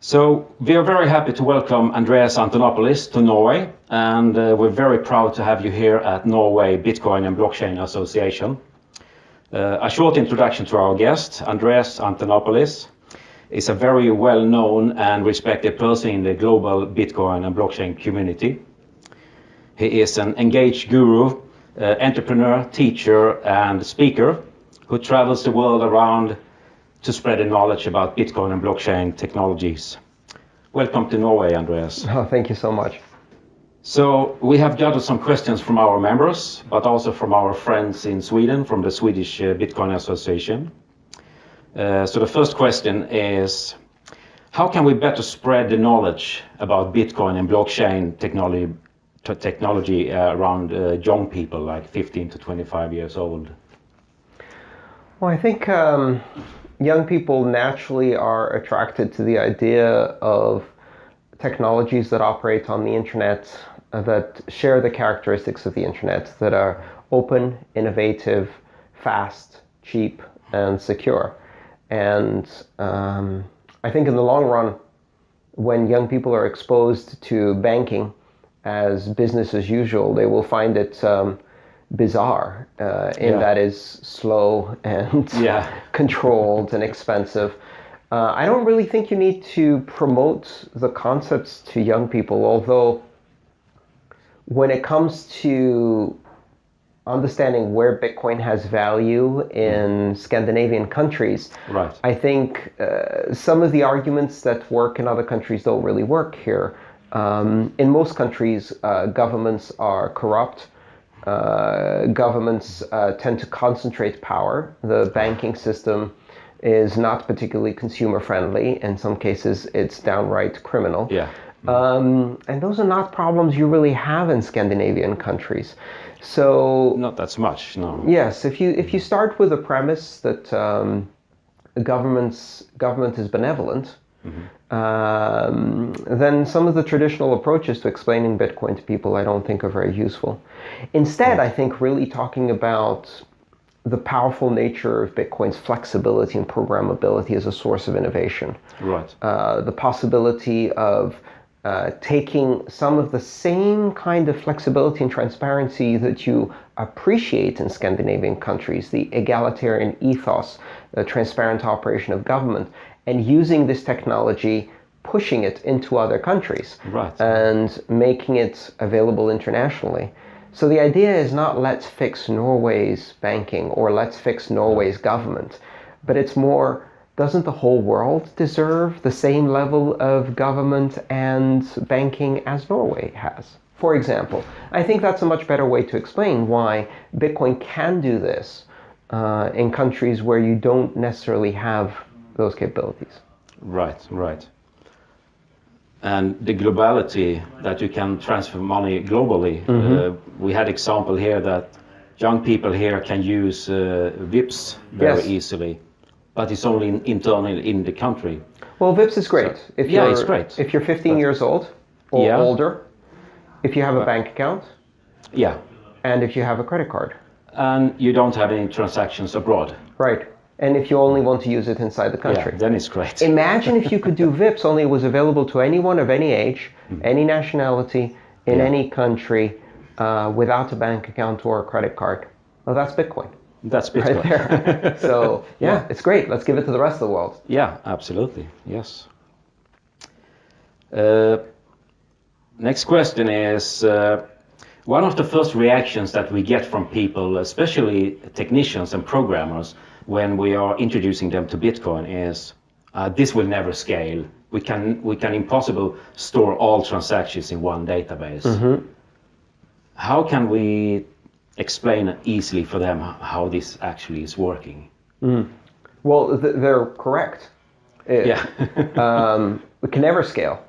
So we are very happy to welcome Andreas Antonopoulos to Norway, and we're very proud to have you here at Norway Bitcoin and Blockchain Association. A short introduction to our guest. Andreas Antonopoulos is a very well-known and respected person in the global Bitcoin and blockchain community. He is an engaged guru, entrepreneur, teacher, and speaker who travels the world around to spread the knowledge about Bitcoin and blockchain technologies. Welcome to Norway, Andreas. Oh, thank you so much. So we have gathered some questions from our members, but also from our friends in Sweden, from the Swedish Bitcoin Association. So the first question is, how can we better spread the knowledge about Bitcoin and blockchain technology around young people, like 15 to 25 years old? Well, I think young people naturally are attracted to the idea of technologies that operate on the internet, that share the characteristics of the internet, that are open, innovative, fast, cheap, and secure. And I think in the long run, when young people are exposed to banking as business as usual, they will find it bizarre that is slow and controlled and expensive. I don't really think you need to promote the concepts to young people, although when it comes to understanding where Bitcoin has value in Scandinavian countries, right. I think some of the arguments that work in other countries don't really work here. In most countries, governments are corrupt. Governments tend to concentrate power. The banking system is not particularly consumer friendly. In some cases, it's downright criminal. Yeah. And those are not problems you really have in Scandinavian countries. So not that much, no. Yes, if you start with the premise that government is benevolent, then some of the traditional approaches to explaining Bitcoin to people I don't think are very useful. Instead, I think really talking about the powerful nature of Bitcoin's flexibility and programmability as a source of innovation. Right. The possibility of taking some of the same kind of flexibility and transparency that you appreciate in Scandinavian countries, the egalitarian ethos, the transparent operation of government, and using this technology, pushing it into other countries, right. And making it available internationally. So the idea is not let's fix Norway's banking or let's fix Norway's government, but it's more, doesn't the whole world deserve the same level of government and banking as Norway has? For example, I think that's a much better way to explain why Bitcoin can do this in countries where you don't necessarily have those capabilities. Right, right. And the globality that you can transfer money globally. We had example here that young people here can use VIPs very easily, but it's only internally in the country. Well, VIPs is great. So, it's great. If you're 15 years old or older, if you have a bank account, and if you have a credit card. And you don't have any transactions abroad. Right. And if you only want to use it inside the country. Yeah, then it's great. Imagine if you could do VIPs, only it was available to anyone of any age, any nationality, in any country, without a bank account or a credit card. Well, that's Bitcoin. That's Bitcoin. Right there. So, it's great. Let's give it to the rest of the world. Yeah, absolutely. Yes. Next question is, one of the first reactions that we get from people, especially technicians and programmers, when we are introducing them to Bitcoin is, this will never scale. We can impossible store all transactions in one database. How can we explain easily for them how this actually is working? Well, they're correct. We can never scale.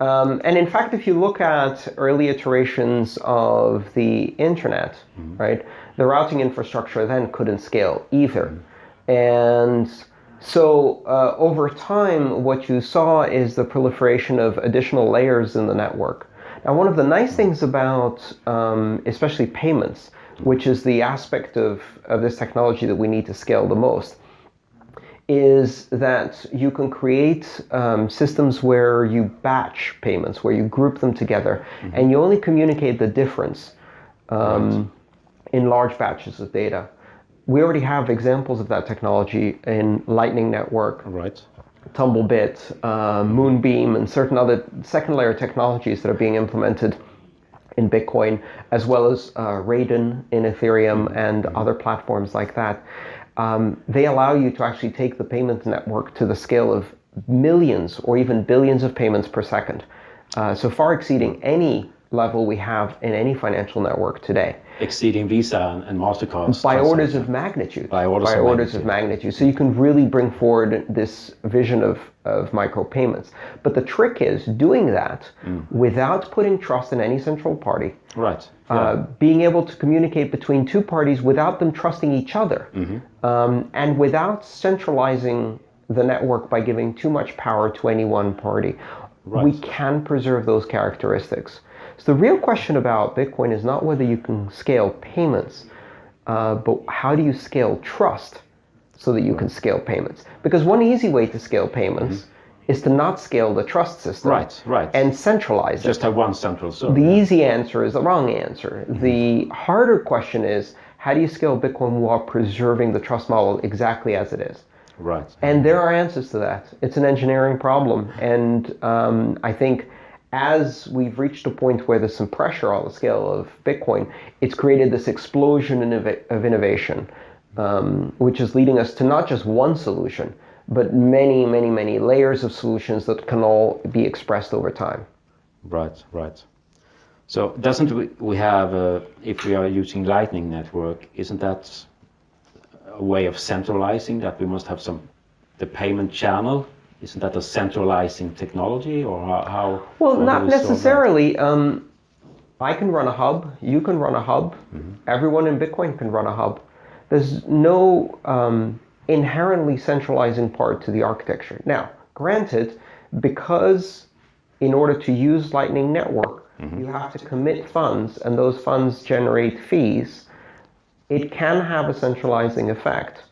And in fact, if you look at early iterations of the internet, right, the routing infrastructure then couldn't scale either. And so over time, what you saw is the proliferation of additional layers in the network. Now, one of the nice things about especially payments, which is the aspect of this technology that we need to scale the most, is that you can create systems where you batch payments, where you group them together, and you only communicate the difference in large batches of data. We already have examples of that technology in Lightning Network, Tumblebit, Moonbeam, and certain other second layer technologies that are being implemented in Bitcoin, as well as Raiden in Ethereum and other platforms like that. They allow you to actually take the payment network to the scale of millions or even billions of payments per second. So far exceeding any level we have in any financial network today. Exceeding Visa and MasterCard. By orders of magnitude. By orders of magnitude. So you can really bring forward this vision of micropayments. But the trick is doing that without putting trust in any central party. Right. Being able to communicate between two parties without them trusting each other. And without centralizing the network by giving too much power to any one party. We can preserve those characteristics. So the real question about Bitcoin is not whether you can scale payments, but how do you scale trust so that you can scale payments? Because one easy way to scale payments is to not scale the trust system and centralize it. Just have one central server. The easy answer is the wrong answer. The harder question is, how do you scale Bitcoin while preserving the trust model exactly as it is? Right. And there are answers to that. It's an engineering problem. And I think as we've reached a point where there's some pressure on the scale of Bitcoin, it's created this explosion of innovation, which is leading us to not just one solution, but many, many, many layers of solutions that can all be expressed over time. Right. So doesn't we have, if we are using Lightning Network, isn't that a way of centralizing, that we must have the payment channel? Isn't that a centralizing technology, or how? Well, not necessarily. I can run a hub, you can run a hub, everyone in Bitcoin can run a hub. There's no inherently centralizing part to the architecture. Now, granted, because in order to use Lightning Network, you have to commit funds, and those funds generate fees, it can have a centralizing effect.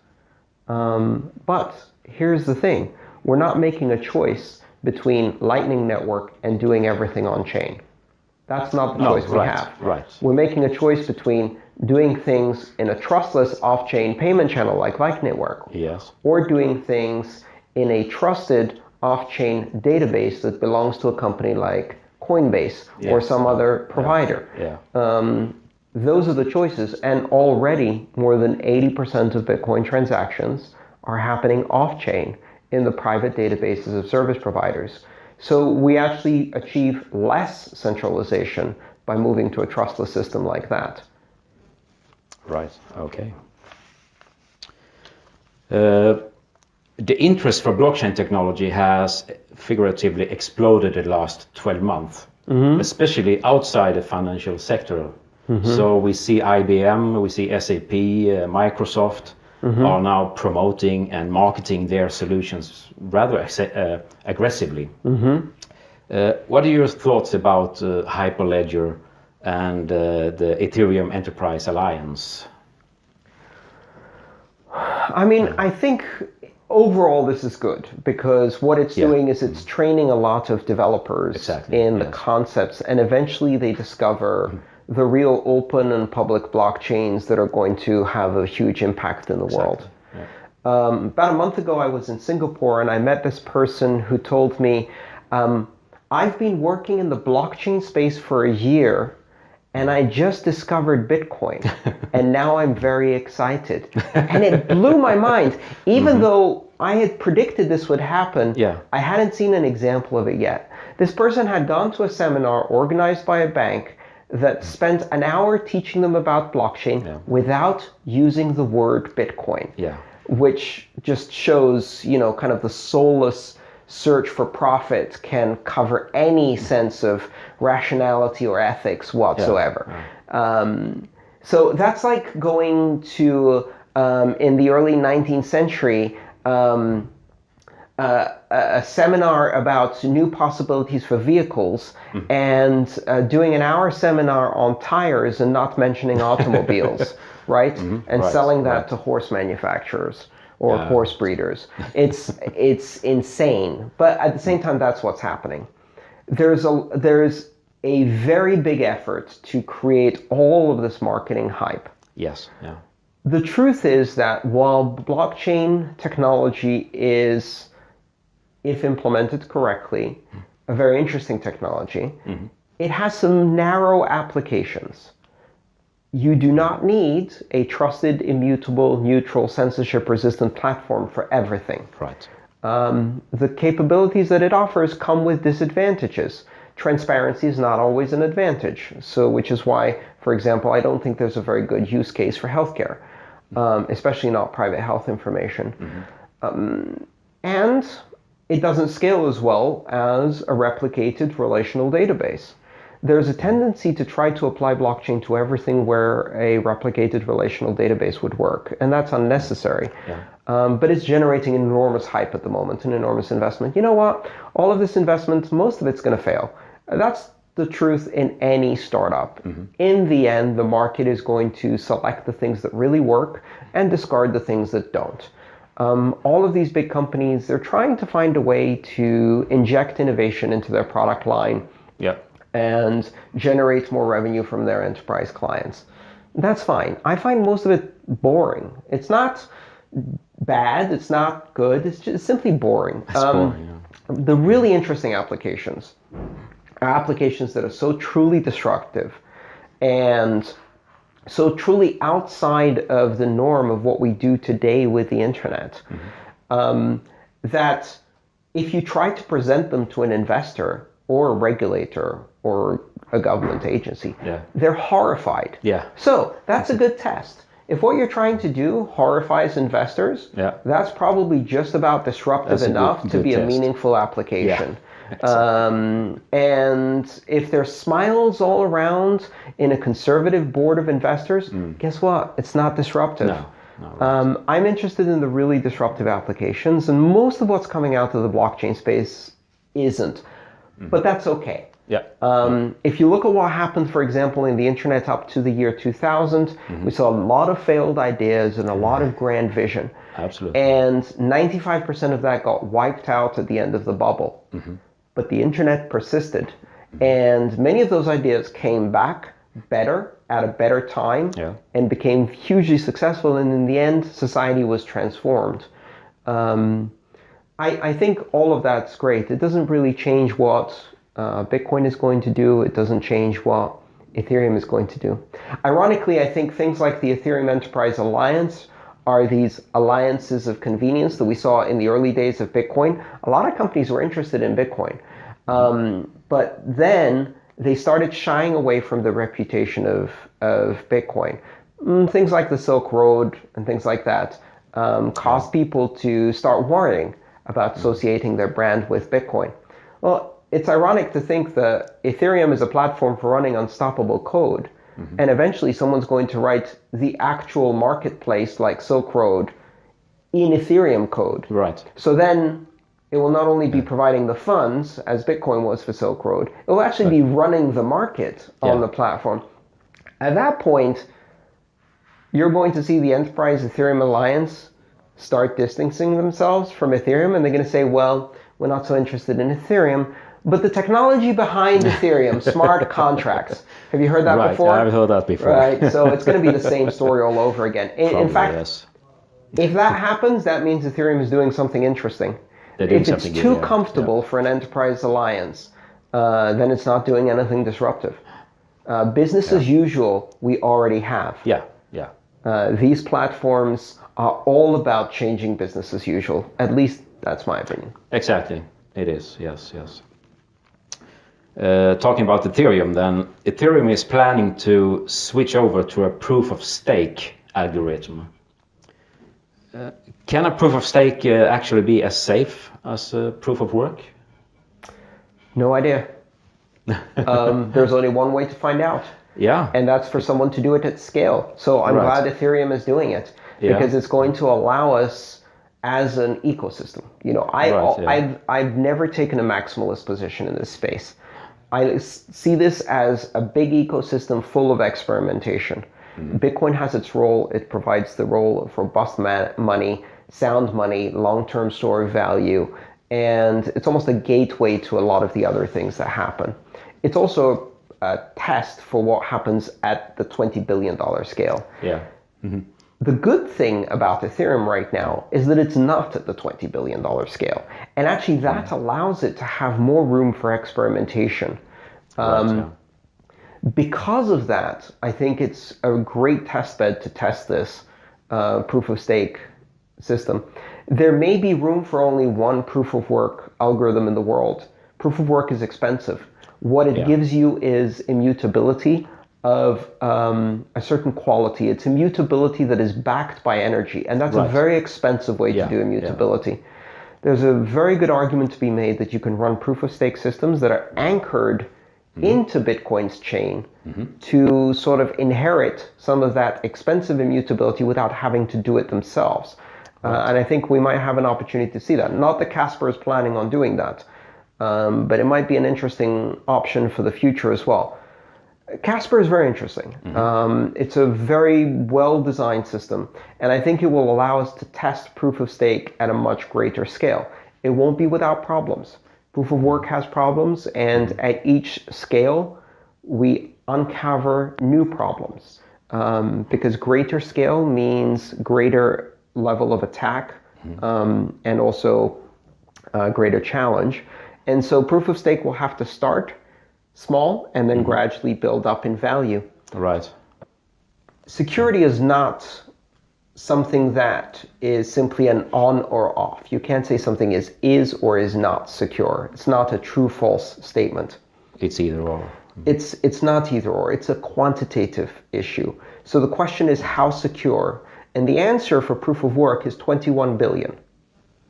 But here's the thing. We're not making a choice between Lightning Network and doing everything on chain. That's not the choice we have. We're making a choice between doing things in a trustless off-chain payment channel like Lightning Network, or doing things in a trusted off-chain database that belongs to a company like Coinbase or some other provider. Those are the choices, and already more than 80% of Bitcoin transactions are happening off-chain in the private databases of service providers. So we actually achieve less centralization by moving to a trustless system like that. Right, okay. The interest for blockchain technology has figuratively exploded in the last 12 months, especially outside the financial sector. So we see IBM, we see SAP, Microsoft are now promoting and marketing their solutions rather aggressively. What are your thoughts about Hyperledger and the Ethereum Enterprise Alliance? I mean, I think overall this is good, because what it's doing is it's training a lot of developers in the concepts, and eventually they discover the real open and public blockchains that are going to have a huge impact in the world. About a month ago, I was in Singapore and I met this person who told me, I've been working in the blockchain space for a year and I just discovered Bitcoin and now I'm very excited. And it blew my mind. Even though I had predicted this would happen, I hadn't seen an example of it yet. This person had gone to a seminar organized by a bank that spent an hour teaching them about blockchain without using the word Bitcoin, which just shows, you know, kind of the soulless search for profit can cover any sense of rationality or ethics whatsoever. So that's like going to, in the early 19th century, a seminar about new possibilities for vehicles and doing an hour seminar on tires and not mentioning automobiles, right? And selling that to horse manufacturers. or horse breeders. It's insane. But at the same time, that's what's happening. There's a very big effort to create all of this marketing hype. Yes. Yeah. The truth is that while blockchain technology is, if implemented correctly, a very interesting technology, it has some narrow applications. You do not need a trusted, immutable, neutral, censorship-resistant platform for everything. Right. The capabilities that it offers come with disadvantages. Transparency is not always an advantage, which is why, for example, I don't think there's a very good use case for healthcare, especially not private health information. And it doesn't scale as well as a replicated relational database. There's a tendency to try to apply blockchain to everything where a replicated relational database would work, and that's unnecessary. Yeah. But it's generating enormous hype at the moment, an enormous investment. You know what? All of this investment, most of it's going to fail. That's the truth in any startup. In the end, the market is going to select the things that really work and discard the things that don't. All of these big companies, they're trying to find a way to inject innovation into their product line. Yeah. And generate more revenue from their enterprise clients. That's fine. I find most of it boring. It's not bad, it's not good, it's just simply boring. It's boring, yeah. The really interesting applications are applications that are so truly disruptive and so truly outside of the norm of what we do today with the internet, that if you try to present them to an investor or a regulator or a government agency, they're horrified. Yeah. So that's a good test. If what you're trying to do horrifies investors, that's probably just about disruptive enough to be a meaningful application. Yeah, exactly. And if there's smiles all around in a conservative board of investors, guess what? It's not disruptive. No. Right. I'm interested in the really disruptive applications, and most of what's coming out of the blockchain space isn't. But that's okay. Yeah. If you look at what happened, for example, in the internet up to the year 2000, we saw a lot of failed ideas and a lot of grand vision. Absolutely. And 95% of that got wiped out at the end of the bubble. But the internet persisted. And many of those ideas came back better at a better time and became hugely successful. And in the end, society was transformed. I think all of that's great. It doesn't really change what Bitcoin is going to do. It doesn't change what Ethereum is going to do. Ironically, I think things like the Ethereum Enterprise Alliance are these alliances of convenience that we saw in the early days of Bitcoin. A lot of companies were interested in Bitcoin. But then they started shying away from the reputation of Bitcoin. Things like the Silk Road and things like that caused people to start worrying about associating their brand with Bitcoin. Well, it's ironic to think that Ethereum is a platform for running unstoppable code, and eventually someone's going to write the actual marketplace like Silk Road in Ethereum code. Right. So then it will not only be providing the funds, as Bitcoin was for Silk Road, it will actually be running the market on the platform. At that point, you're going to see the Enterprise Ethereum Alliance start distancing themselves from Ethereum, and they're going to say, well, we're not so interested in Ethereum, but the technology behind Ethereum, smart contracts. Have you heard that before? I've heard that before. Right, so it's going to be the same story all over again. In fact, if that happens, that means Ethereum is doing something interesting. If it's too comfortable for an enterprise alliance, then it's not doing anything disruptive. Business as usual, we already have. These platforms are all about changing business as usual. At least that's my opinion. Exactly. It is, yes. Talking about Ethereum then, Ethereum is planning to switch over to a proof of stake algorithm. Can a proof of stake actually be as safe as a proof of work? No idea. There's only one way to find out. Yeah. And that's for someone to do it at scale. So I'm glad Ethereum is doing it because it's going to allow us as an ecosystem. You know, I've never taken a maximalist position in this space. I see this as a big ecosystem full of experimentation. Bitcoin has its role. It provides the role of robust money sound money, long-term store of value, and it's almost a gateway to a lot of the other things that happen. It's also a test for what happens at the $20 billion scale. Yeah. Mm-hmm. The good thing about Ethereum right now is that it's not at the $20 billion scale. And actually that allows it to have more room for experimentation. Because of that, I think it's a great testbed to test this proof of stake system. There may be room for only one proof of work algorithm in the world. Proof of work is expensive. What it gives you is immutability of a certain quality. It's immutability that is backed by energy, and that's a very expensive way to do immutability. There's a very good argument to be made that you can run proof of stake systems that are anchored into Bitcoin's chain to sort of inherit some of that expensive immutability without having to do it themselves. And I think we might have an opportunity to see that. Not that Casper is planning on doing that, but it might be an interesting option for the future as well. Casper is very interesting. It's a very well-designed system, and I think it will allow us to test proof of stake at a much greater scale. It won't be without problems. Proof of work has problems, and at each scale, we uncover new problems. Because greater scale means greater level of attack, and also greater challenge. And so proof of stake will have to start small and then gradually build up in value. Right. Security is not something that is simply an on or off. You can't say something is or is not secure. It's not a true-false statement. It's either or. It's not either or. It's a quantitative issue. So the question is how secure? And the answer for proof of work is 21 billion.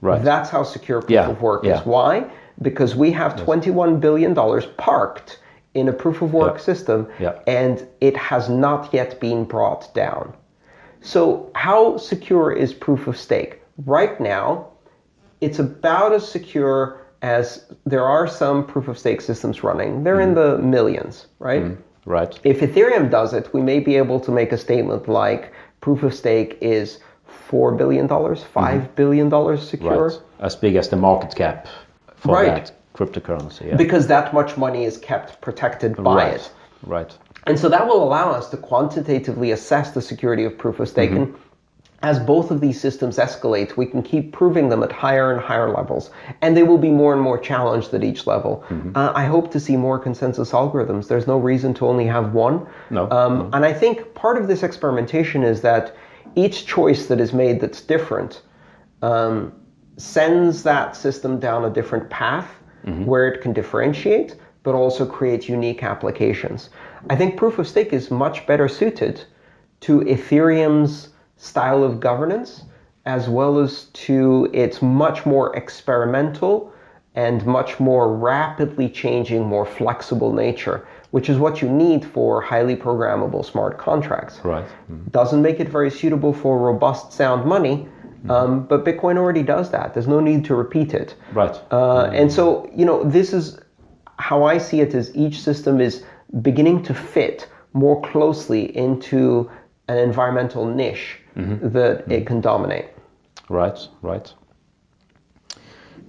Right. That's how secure proof of work is. Why? Because we have $21 billion parked in a proof of work system, and it has not yet been brought down. So how secure is proof of stake? Right now, it's about as secure as there are some proof of stake systems running. They're in the millions, right? Right. If Ethereum does it, we may be able to make a statement like proof of stake is $4 billion, $5 billion secure. Right. As big as the market cap for that cryptocurrency. Because that much money is kept protected by it. Right. And so that will allow us to quantitatively assess the security of proof of stake. And as both of these systems escalate, we can keep proving them at higher and higher levels. And they will be more and more challenged at each level. I hope to see more consensus algorithms. There's no reason to only have one. And I think part of this experimentation is that each choice that is made that's different sends that system down a different path where it can differentiate, but also create unique applications. I think proof of stake is much better suited to Ethereum's style of governance, as well as to its much more experimental and much more rapidly changing, more flexible nature, which is what you need for highly programmable smart contracts. Right. Doesn't make it very suitable for robust sound money, but Bitcoin already does that. There's no need to repeat it. Right. And so, this is how I see it, is each system is beginning to fit more closely into an environmental niche that it can dominate. Right.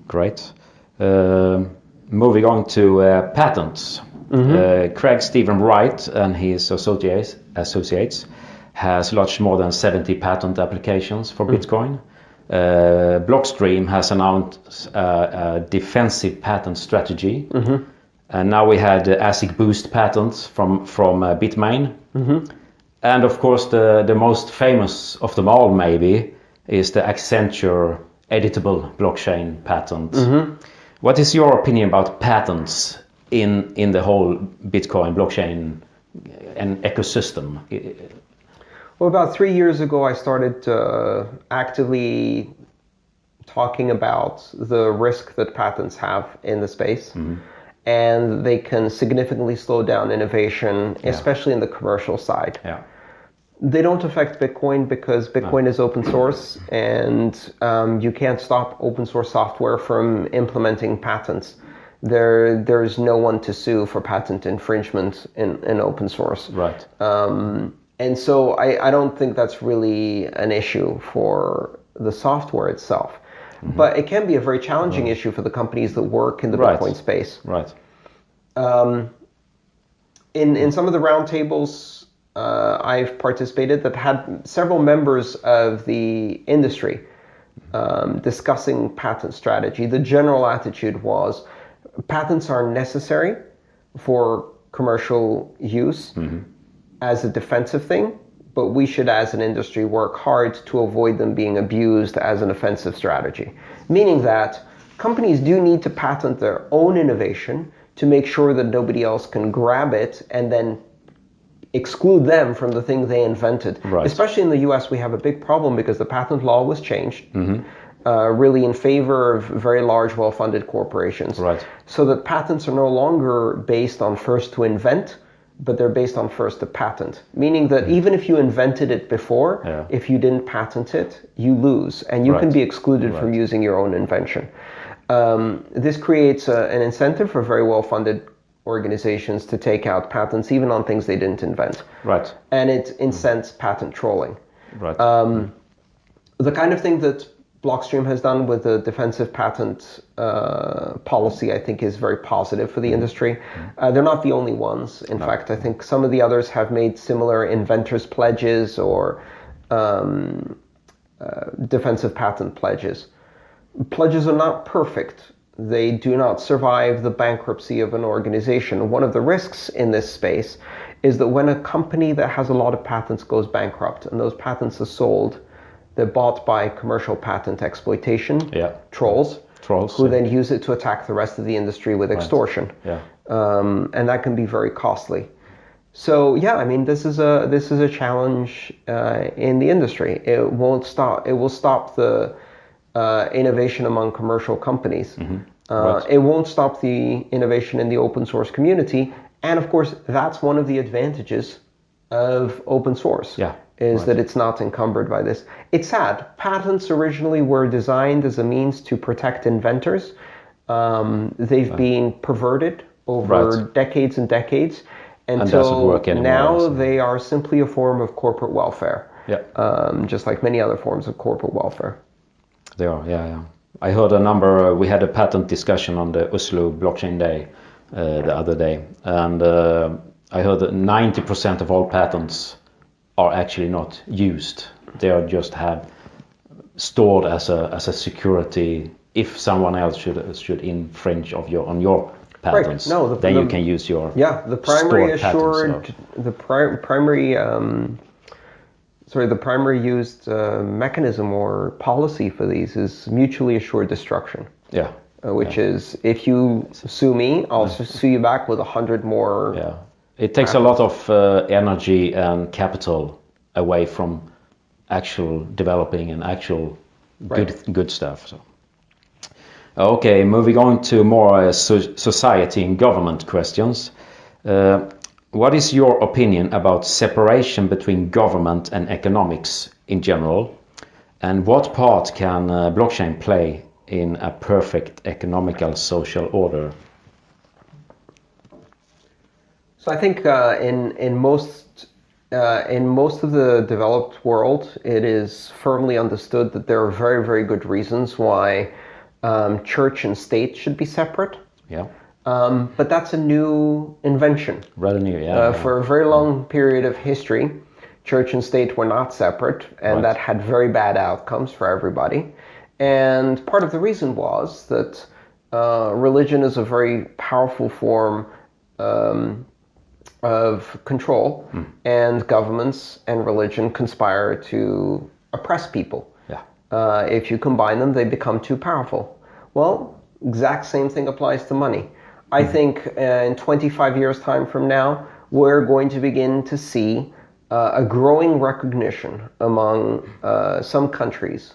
Great. Moving on to patents. Craig Stephen Wright and his associates has lodged more than 70 patent applications for Bitcoin. Blockstream has announced a defensive patent strategy. And now we had ASIC boost patents from Bitmain. And of course the most famous of them all maybe is the Accenture editable blockchain patent. What is your opinion about patents in the whole Bitcoin blockchain and ecosystem? Well, about 3 years ago, I started actively talking about the risk that patents have in the space. And they can significantly slow down innovation, especially in the commercial side. They don't affect Bitcoin because Bitcoin is open source, and you can't stop open source software from implementing patents. There's no one to sue for patent infringement in open source. Right. And so I don't think that's really an issue for the software itself. But it can be a very challenging issue for the companies that work in the Bitcoin space. Right. In some of the roundtables I've participated that had several members of the industry discussing patent strategy, the general attitude was patents are necessary for commercial use as a defensive thing, but we should as an industry work hard to avoid them being abused as an offensive strategy. Meaning that companies do need to patent their own innovation to make sure that nobody else can grab it and then exclude them from the thing they invented. Right. Especially in the US, we have a big problem because the patent law was changed really in favor of very large, well-funded corporations. Right. So that patents are no longer based on first to invent, but they're based on first to patent. Meaning that even if you invented it before, if you didn't patent it, you lose. And you can be excluded from using your own invention. This creates an incentive for very well-funded organizations to take out patents, even on things they didn't invent. Right. And it incents patent trolling. Right. The kind of thing that Blockstream has done with the defensive patent policy, I think, is very positive for the industry. They're not the only ones. In fact, I think some of the others have made similar inventors' pledges or defensive patent pledges. Pledges are not perfect. They do not survive the bankruptcy of an organization. One of the risks in this space is that when a company that has a lot of patents goes bankrupt and those patents are sold, they're bought by commercial patent exploitation trolls who then use it to attack the rest of the industry with extortion. And that can be very costly. So yeah, I mean, this is a challenge in the industry. It won't stop. It will stop the innovation among commercial companies. It won't stop the innovation in the open source community. And of course, that's one of the advantages of open source. That it's not encumbered by this. It's sad. Patents originally were designed as a means to protect inventors. They've been perverted over decades and decades until now they are simply a form of corporate welfare. Just like many other forms of corporate welfare. They are, I heard a number, we had a patent discussion on the Oslo Blockchain Day the other day, and I heard that 90% of all patents are actually not used. They are just stored as a security. If someone else should infringe on your patents, then you can use your the primary assured the primary used mechanism or policy for these is mutually assured destruction. Which is, if you sue me, I'll sue you back with 100 more. It takes a lot of energy and capital away from actual developing and actual good stuff. So, okay, moving on to more society and government questions. What is your opinion about separation between government and economics in general? And what part can blockchain play in a perfect economical social order? So I think in most of the developed world, it is firmly understood that there are very, very good reasons why church and state should be separate. But that's a new invention. Rather new, For a very long period of history, church and state were not separate, and that had very bad outcomes for everybody. And part of the reason was that religion is a very powerful form of control, and governments and religion conspire to oppress people. If you combine them, they become too powerful. Well, exact same thing applies to money. I think in 25 years' time from now, we're going to begin to see a growing recognition among some countries,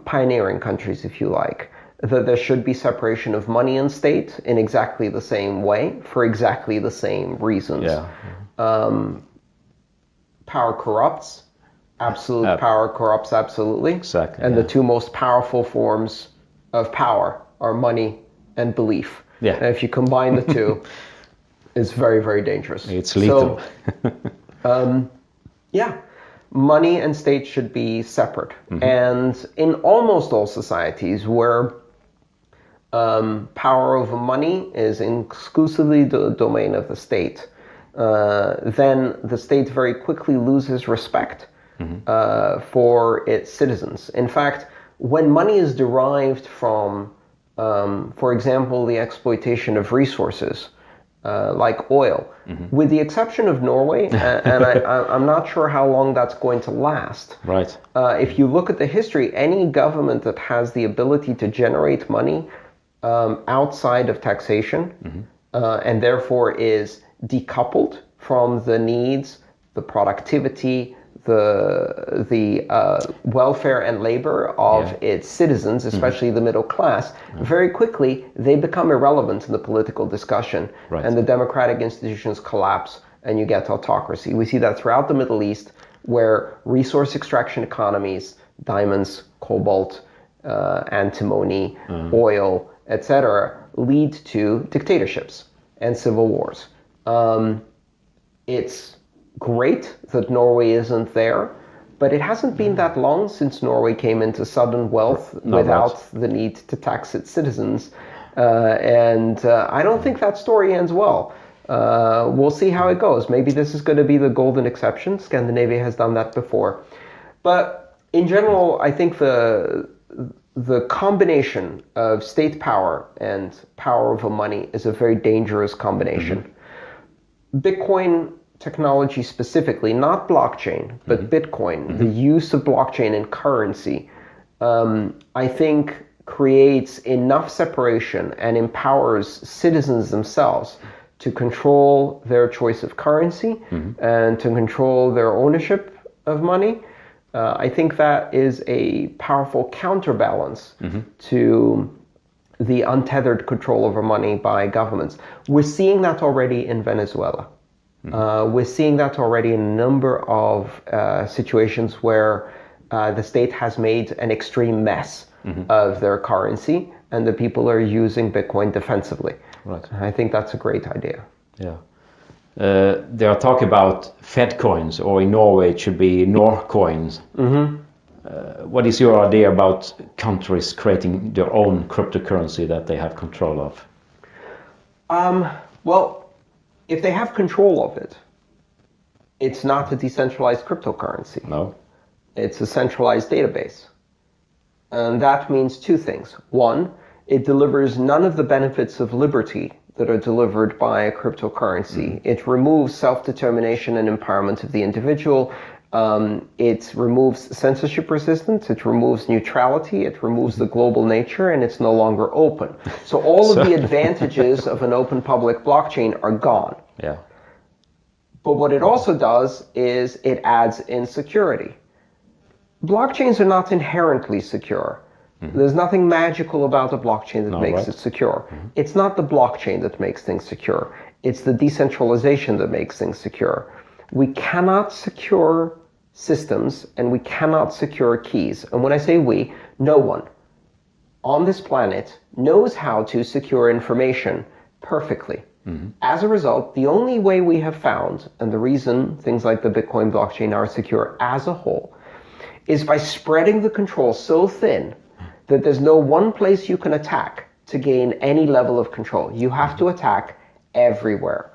pioneering countries, if you like, that there should be separation of money and state in exactly the same way for exactly the same reasons. Power corrupts. Absolute power corrupts absolutely. Exactly. And the two most powerful forms of power are money and belief. And if you combine the two, it's very, very dangerous. It's lethal. So, money and state should be separate. And in almost all societies where power over money is exclusively the domain of the state, then the state very quickly loses respect for its citizens. In fact, when money is derived from, for example, the exploitation of resources, like oil, with the exception of Norway, and I'm not sure how long that's going to last. Right. If you look at the history, any government that has the ability to generate money outside of taxation, and therefore is decoupled from the needs, the productivity, the welfare and labor of its citizens, especially the middle class, very quickly they become irrelevant in the political discussion, and the democratic institutions collapse, and you get autocracy. We see that throughout the Middle East, where resource extraction economies, diamonds, cobalt, antimony, oil, etc., lead to dictatorships and civil wars. It's great that Norway isn't there, but it hasn't been that long since Norway came into sudden wealth without the need to tax its citizens. And I don't think that story ends well. We'll see how it goes. Maybe this is going to be the golden exception. Scandinavia has done that before. But in general, I think the combination of state power and power over money is a very dangerous combination. Bitcoin technology specifically, not blockchain, but Bitcoin, the use of blockchain in currency, I think creates enough separation and empowers citizens themselves to control their choice of currency and to control their ownership of money. I think that is a powerful counterbalance to the untethered control over money by governments. We're seeing that already in Venezuela. We're seeing that already in a number of situations where the state has made an extreme mess of their currency, and the people are using Bitcoin defensively. Right. I think that's a great idea. Yeah. There are talk about Fed coins, or in Norway it should be Nor coins. What is your idea about countries creating their own cryptocurrency that they have control of? Well, if they have control of it, it's not a decentralized cryptocurrency. No. It's a centralized database. And that means two things. One, it delivers none of the benefits of liberty that are delivered by a cryptocurrency. It removes self-determination and empowerment of the individual. It removes censorship resistance. It removes neutrality. It removes the global nature, and it's no longer open. So all of the advantages of an open public blockchain are gone. Yeah. But what it also does is it adds insecurity. Blockchains are not inherently secure. There's nothing magical about a blockchain that makes it secure. It's not the blockchain that makes things secure. It's the decentralization that makes things secure. We cannot secure systems, and we cannot secure keys. And when I say we, no one on this planet knows how to secure information perfectly. As a result, the only way we have found, and the reason things like the Bitcoin blockchain are secure as a whole, is by spreading the control so thin that there's no one place you can attack to gain any level of control. You have to attack everywhere.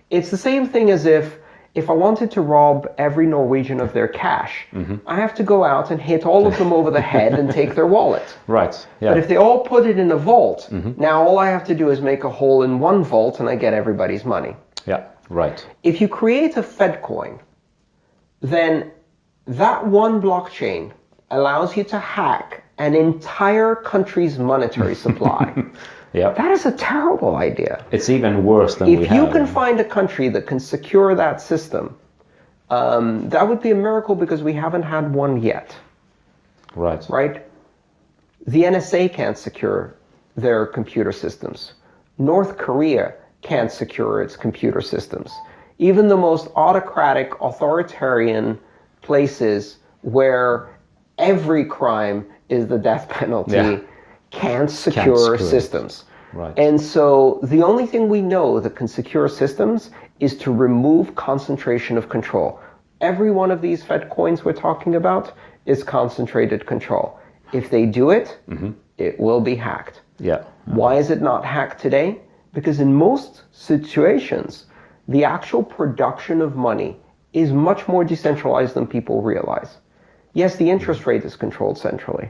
It's the same thing as if I wanted to rob every Norwegian of their cash, I have to go out and hit all of them over the head and take their wallet. Right. Yeah. But if they all put it in a vault, now all I have to do is make a hole in one vault and I get everybody's money. Yeah. Right. If you create a Fed coin, then that one blockchain allows you to hack an entire country's monetary supply. Yeah. That is a terrible idea. It's even worse than we have. If you can find a country that can secure that system, that would be a miracle, because we haven't had one yet. Right. Right? The NSA can't secure their computer systems. North Korea can't secure its computer systems. Even the most autocratic, authoritarian places where every crime is the death penalty can't secure systems. Right. And so the only thing we know that can secure systems is to remove concentration of control. every one of these Fed coins we're talking about is concentrated control. If they do it, it will be hacked. Yeah. Why is it not hacked today? Because in most situations, the actual production of money is much more decentralized than people realize. Yes, the interest rate is controlled centrally.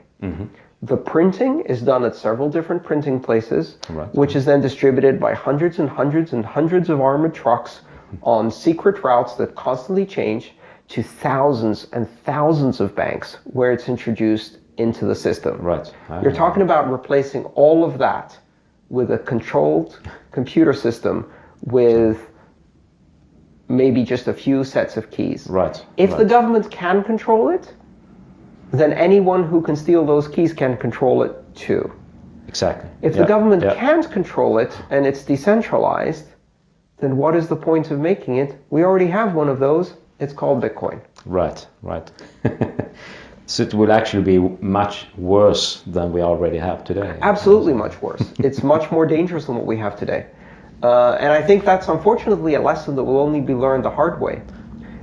The printing is done at several different printing places, which is then distributed by hundreds and hundreds and hundreds of armored trucks on secret routes that constantly change to thousands and thousands of banks where it's introduced into the system. Right. You're talking about replacing all of that with a controlled computer system with maybe just a few sets of keys. Right. If the government can control it, then anyone who can steal those keys can control it too. Exactly. If the government can't control it and it's decentralized, then what is the point of making it? We already have one of those. It's called Bitcoin. Right. So it will actually be much worse than we already have today. Absolutely much worse. It's much more dangerous than what we have today. And I think that's unfortunately a lesson that will only be learned the hard way.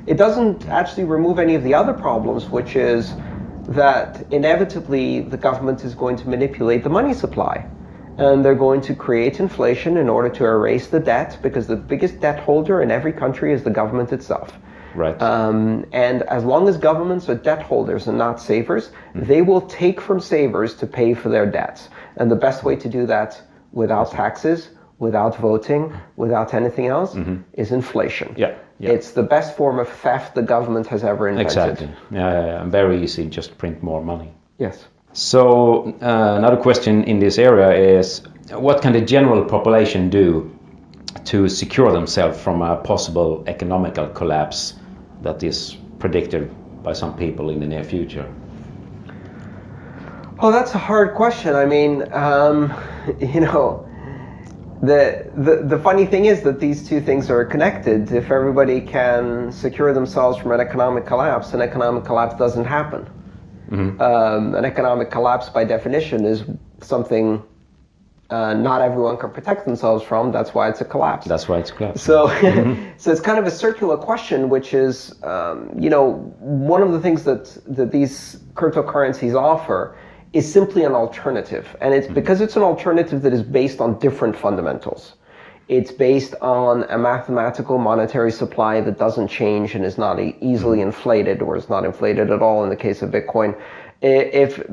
It doesn't actually remove any of the other problems, which is that inevitably the government is going to manipulate the money supply. And they're going to create inflation in order to erase the debt, because the biggest debt holder in every country is the government itself. Right. And as long as governments are debt holders and not savers, they will take from savers to pay for their debts. And the best way to do that without taxes, without voting, without anything else, is inflation. Yeah. It's the best form of theft the government has ever invented. Exactly. Yeah. Very easy, just print more money. Yes. So another question in this area is, what can the general population do to secure themselves from a possible economical collapse that is predicted by some people in the near future? Oh, that's a hard question. I mean, the funny thing is that these two things are connected. If everybody can secure themselves from an economic collapse doesn't happen. An economic collapse, by definition, is something not everyone can protect themselves from. That's why it's a collapse. So, so it's kind of a circular question, which is, one of the things that these cryptocurrencies offer is simply an alternative. And it's because it's an alternative that is based on different fundamentals. It's based on a mathematical monetary supply that doesn't change and is not easily inflated, or is not inflated at all in the case of Bitcoin.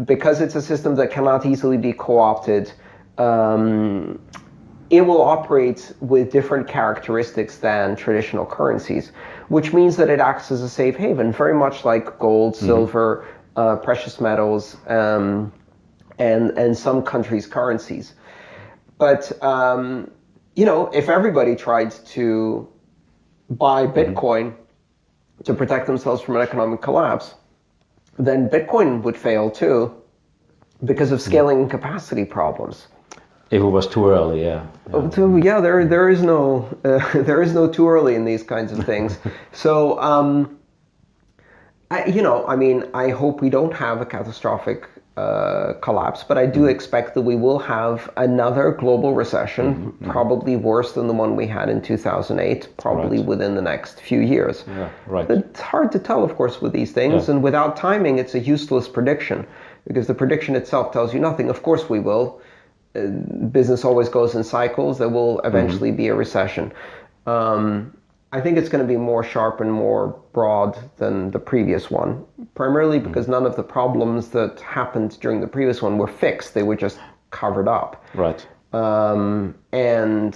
Because it's a system that cannot easily be co-opted, it will operate with different characteristics than traditional currencies, which means that it acts as a safe haven, very much like gold, silver, precious metals, and some countries' currencies. But if everybody tried to buy Bitcoin to protect themselves from an economic collapse, then Bitcoin would fail too, because of scaling and capacity problems. If it was too early, yeah. There is no too early in these kinds of things. So, I hope we don't have a catastrophic collapse, but I do expect that we will have another global recession, probably worse than the one we had in 2008, probably within the next few years. Yeah, right. But it's hard to tell, of course, with these things, and without timing, it's a useless prediction, because the prediction itself tells you nothing. Of course we will. Business always goes in cycles. There will eventually be a recession. I think it's going to be more sharp and more broad than the previous one, primarily because none of the problems that happened during the previous one were fixed. They were just covered up. Right. And,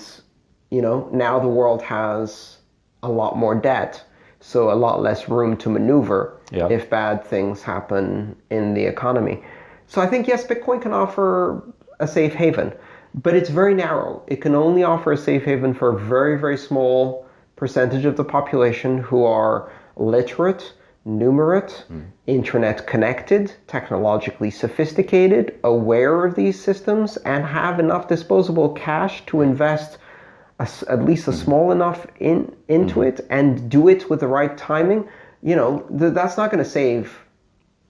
now the world has a lot more debt, so a lot less room to maneuver if bad things happen in the economy. So I think, yes, Bitcoin can offer a safe haven, but it's very narrow. It can only offer a safe haven for a very, very small percentage of the population who are literate, numerate, internet connected, technologically sophisticated, aware of these systems, and have enough disposable cash to invest at least a small enough into it, and do it with the right timing. That's not going to save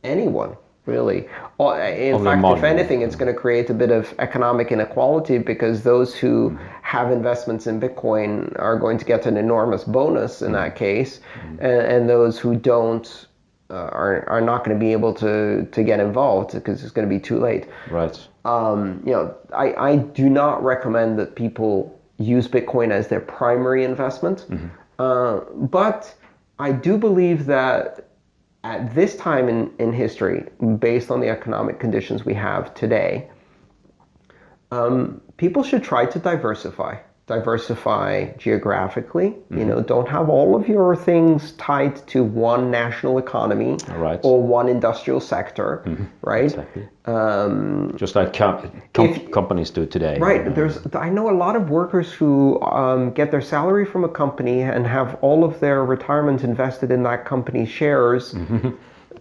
anyone. really. In Only fact, if marginal. anything, it's going to create a bit of economic inequality because those who have investments in Bitcoin are going to get an enormous bonus in that case, and those who don't are not going to be able to get involved because it's going to be too late. Right. I do not recommend that people use Bitcoin as their primary investment, but I do believe that at this time in history, based on the economic conditions we have today, people should try to diversify geographically. Don't have all of your things tied to one national economy or one industrial sector, right? Exactly. Just like companies do today. Right. I know a lot of workers who get their salary from a company and have all of their retirement invested in that company's shares.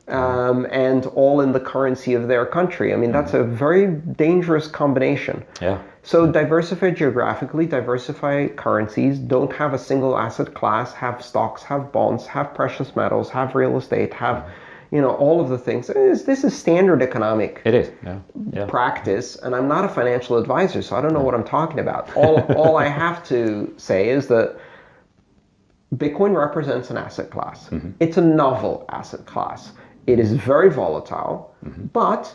And all in the currency of their country. I mean, that's a very dangerous combination. Yeah. So diversify geographically, diversify currencies, don't have a single asset class, have stocks, have bonds, have precious metals, have real estate, have, all of the things. This is standard economic practice, and I'm not a financial advisor, so I don't know what I'm talking about. All I have to say is that Bitcoin represents an asset class. It's a novel asset class. It is very volatile, but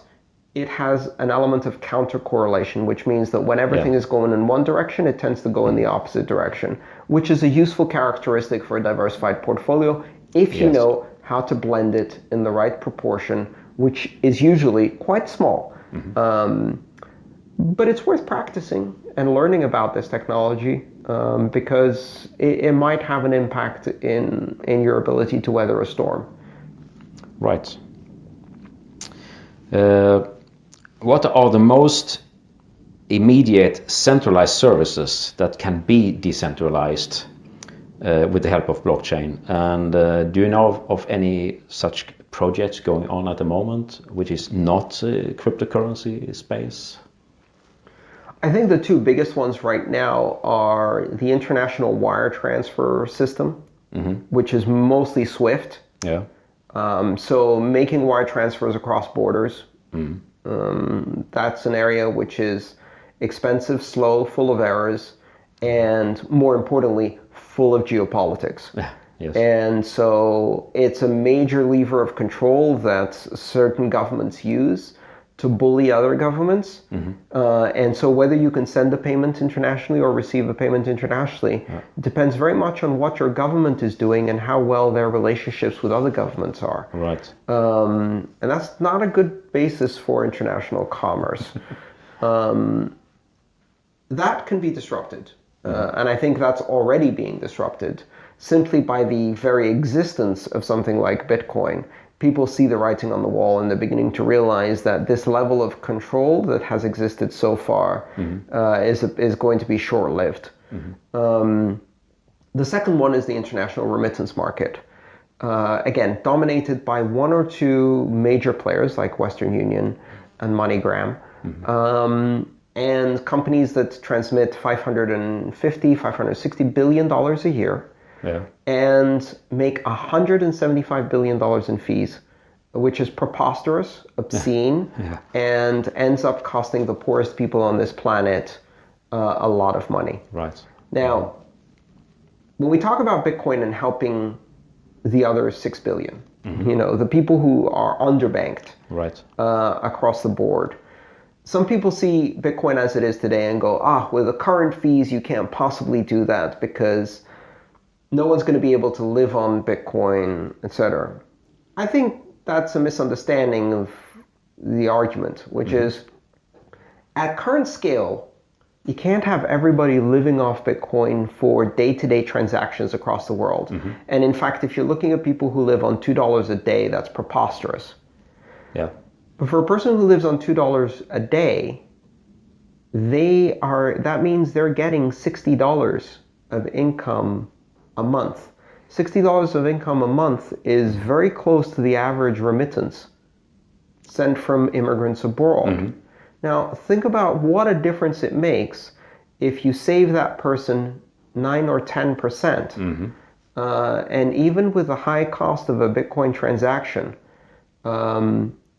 it has an element of counter-correlation, which means that when everything is going in one direction, it tends to go in the opposite direction, which is a useful characteristic for a diversified portfolio if you know how to blend it in the right proportion, which is usually quite small. But it's worth practicing and learning about this technology because it might have an impact in your ability to weather a storm. Right. What are the most immediate centralized services that can be decentralized with the help of blockchain? And do you know of any such projects going on at the moment, which is not cryptocurrency space? I think the two biggest ones right now are the international wire transfer system, which is mostly SWIFT. Yeah. So making wire transfers across borders, that's an area which is expensive, slow, full of errors, and more importantly, full of geopolitics. Yes. And so it's a major lever of control that certain governments use to bully other governments. And so whether you can send a payment internationally or receive a payment internationally depends very much on what your government is doing and how well their relationships with other governments are. Right. And that's not a good basis for international commerce. That can be disrupted. And I think that's already being disrupted simply by the very existence of something like Bitcoin. People see the writing on the wall and they're beginning to realize that this level of control that has existed so far is going to be short-lived. The second one is the international remittance market. Again, dominated by one or two major players like Western Union and MoneyGram. And companies that transmit $550, $560 billion a year and make $175 billion in fees, which is preposterous, obscene, and ends up costing the poorest people on this planet a lot of money. Right. Now, when we talk about Bitcoin and helping the other 6 billion, the people who are underbanked across the board, some people see Bitcoin as it is today and go, with the current fees, you can't possibly do that because no one's going to be able to live on Bitcoin, etc. I think that's a misunderstanding of the argument, which is at current scale, you can't have everybody living off Bitcoin for day-to-day transactions across the world. And in fact, if you're looking at people who live on $2 a day, that's preposterous. Yeah. But for a person who lives on $2 a day, that means they're getting $60 of income a month. $60 of income a month is very close to the average remittance sent from immigrants abroad. Now, think about what a difference it makes if you save that person 9 or 10%. And even with the high cost of a Bitcoin transaction,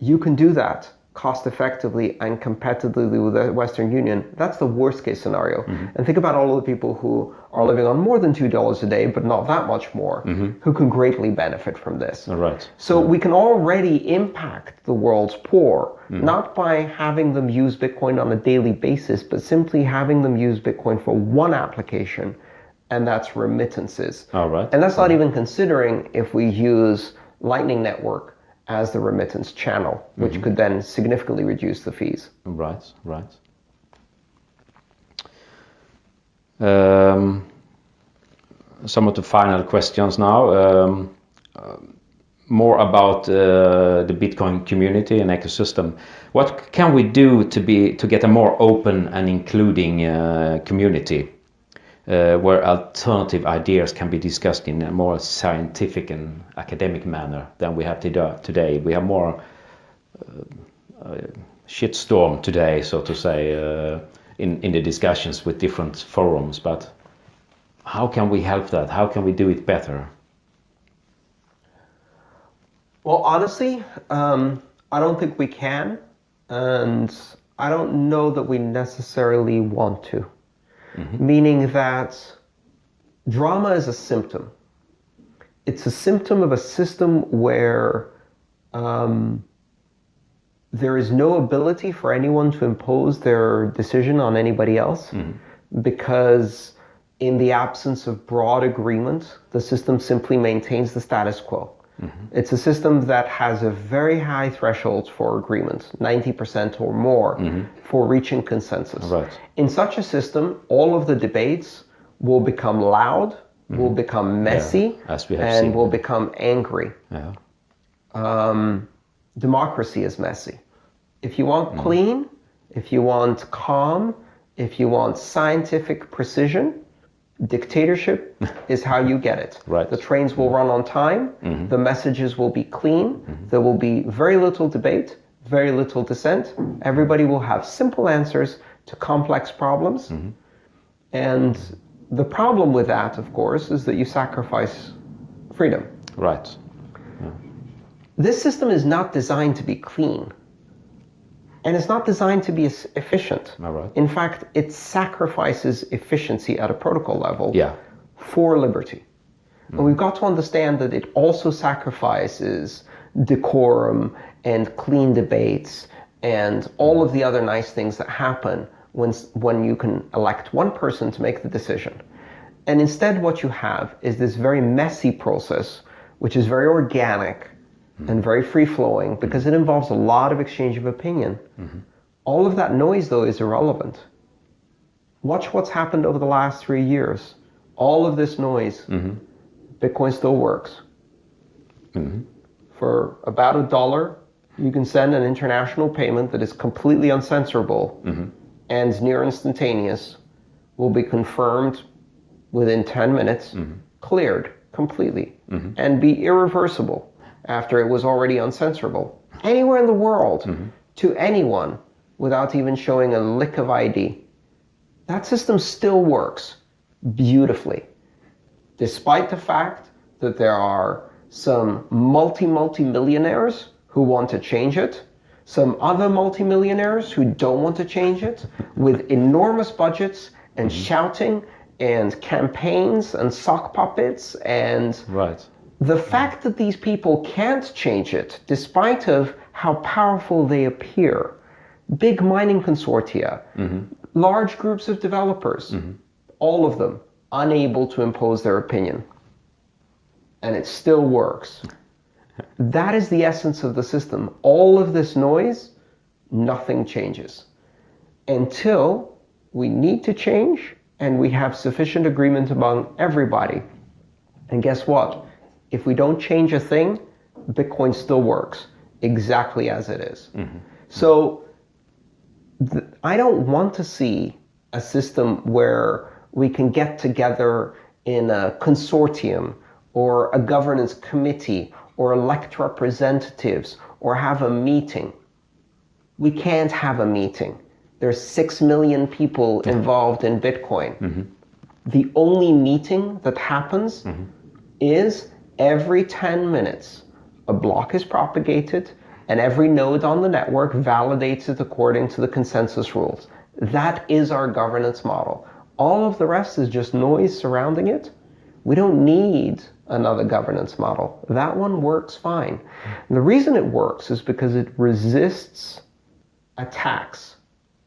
you can do that cost effectively and competitively with the Western Union, that's the worst case scenario. And think about all of the people who are living on more than $2 a day, but not that much more, who can greatly benefit from this. Right. So we can already impact the world's poor, not by having them use Bitcoin on a daily basis, but simply having them use Bitcoin for one application, and that's remittances. All right. And that's not even considering if we use Lightning Network as the remittance channel, which could then significantly reduce the fees. Right. Some of the final questions now. More about the Bitcoin community and ecosystem. What can we do to get a more open and including community where alternative ideas can be discussed in a more scientific and academic manner than we have today? We have more shitstorm today, so to say, in the discussions with different forums. But how can we help that? How can we do it better? Well, honestly, I don't think we can, and I don't know that we necessarily want to. Meaning that drama is a symptom. It's a symptom of a system where there is no ability for anyone to impose their decision on anybody else, because in the absence of broad agreement, the system simply maintains the status quo. It's a system that has a very high threshold for agreement, 90% or more, for reaching consensus. Right. In such a system, all of the debates will become loud, will become messy, as we have and seen. will become angry. Yeah. Democracy is messy. If you want clean, if you want calm, if you want scientific precision, dictatorship is how you get it. Right. The trains will run on time, the messages will be clean, there will be very little debate, very little dissent, everybody will have simple answers to complex problems. And the problem with that, of course, is that you sacrifice freedom. Right. This system is not designed to be clean. And it's not designed to be efficient. All right. In fact, it sacrifices efficiency at a protocol level Yeah. for liberty. And we've got to understand that it also sacrifices decorum and clean debates and all of the other nice things that happen when you can elect one person to make the decision. And instead what you have is this very messy process, which is very organic, and very free-flowing, because it involves a lot of exchange of opinion. All of that noise, though, is irrelevant. Watch what's happened over the last 3 years. All of this noise, Bitcoin still works. For about $1, you can send an international payment that is completely uncensorable and near instantaneous, will be confirmed within 10 minutes, cleared completely, and be irreversible after it was already uncensorable, anywhere in the world, to anyone, without even showing a lick of ID. That system still works beautifully, despite the fact that there are some multi-millionaires who want to change it, some other multi-millionaires who don't want to change it, with enormous budgets and shouting and campaigns and sock puppets and... Right. The fact that these people can't change it, despite of how powerful they appear, big mining consortia, large groups of developers, all of them unable to impose their opinion. And it still works. That is the essence of the system. All of this noise, nothing changes. Until we need to change and we have sufficient agreement among everybody. And guess what? If we don't change a thing, Bitcoin still works exactly as it is. So I don't want to see a system where we can get together in a consortium or a governance committee or elect representatives or have a meeting. We can't have a meeting. There's 6 million people involved in Bitcoin. The only meeting that happens is every 10 minutes, a block is propagated and every node on the network validates it according to the consensus rules. That is our governance model. All of the rest is just noise surrounding it. We don't need another governance model. That one works fine. And the reason it works is because it resists attacks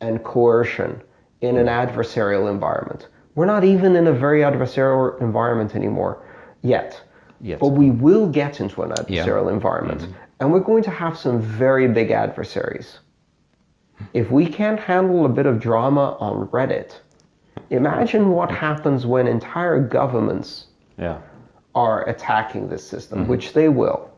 and coercion in an adversarial environment. We're not even in a very adversarial environment anymore yet. But we will get into an adversarial environment. And we're going to have some very big adversaries. If we can't handle a bit of drama on Reddit, imagine what happens when entire governments are attacking this system, which they will,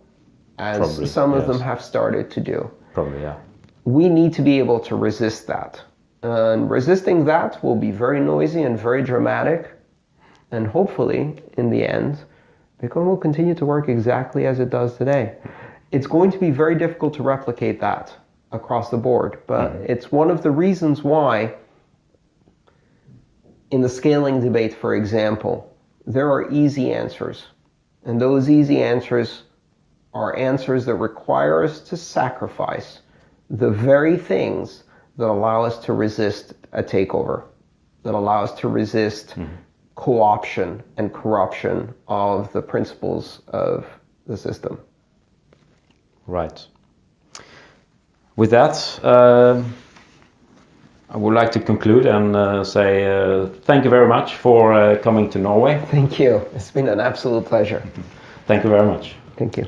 as probably, some of them have started to do. Probably, yeah. We need to be able to resist that. And resisting that will be very noisy and very dramatic. And hopefully, in the end, Bitcoin will continue to work exactly as it does today. It's going to be very difficult to replicate that across the board, but it's one of the reasons why in the scaling debate, for example, there are easy answers. And those easy answers are answers that require us to sacrifice the very things that allow us to resist a takeover, that allow us to resist co-option and corruption of the principles of the system. Right. With that, I would like to conclude and say thank you very much for coming to Norway. Thank you. It's been an absolute pleasure. Thank you very much. Thank you.